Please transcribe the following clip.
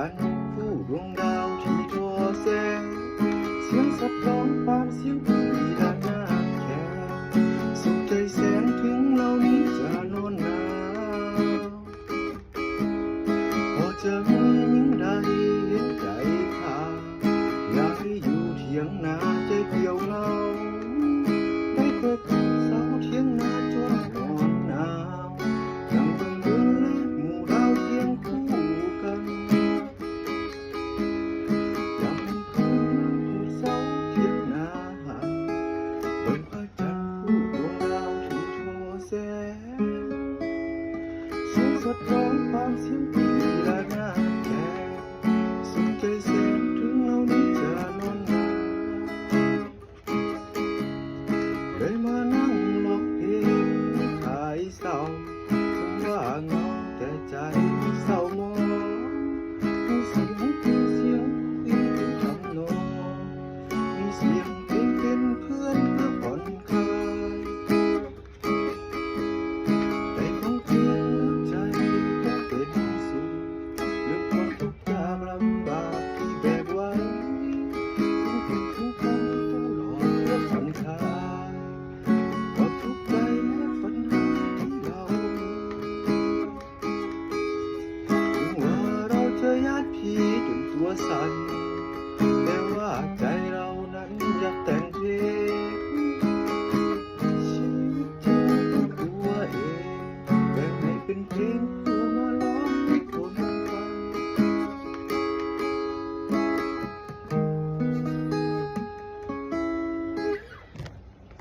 จันทร์คู่ดวงดาวที่ทอแสงเสียงสัตว์ร้องปานเสียงผีด้านหน้าแขกสุขใจแสนถึงเหล่านี้จะนอนหนาวพอจะมียิ่งใดเห็นใจข้าอยากให้อยู่เถียงนาใจเปลี่ยวเหงาได้เคยกับเสาเถียงนาจนร้อนหนาวยังเบิ่งบุญและหมู่ดาวเคียงคู่กันยามเป็นคืนหูเสาเทียงนาหันเบิ่งพระจันทร์คู่ดวงดาวที่ทอแสงเสียงสัตว์ร้องปานเสียงผีและหน้าแก่สุขใจแสนถึงเหล่านี้จะนอนหนาวเลยมานั่งร้องเพลงขายเศร้าถึงว่าเหงาแต่ใจเศร้าหมองมีเสียงคือเสียงคุยเป็นทำนองมีเสียงเพลงเป็นเพื่อนเพื่อผ่อนคลายแต่ของเพื่อนใจก็เป็นสุขลืมความทุกข์ยากลำบากที่แบกไว้ทั้งผิดทั้งกันตลอดเพื่อผ่อนคลายความทุกข์ใจและปัญหาที่เราถึงว่าเราจะญาติพี่จนตัวสั่นแต่ว่าใจ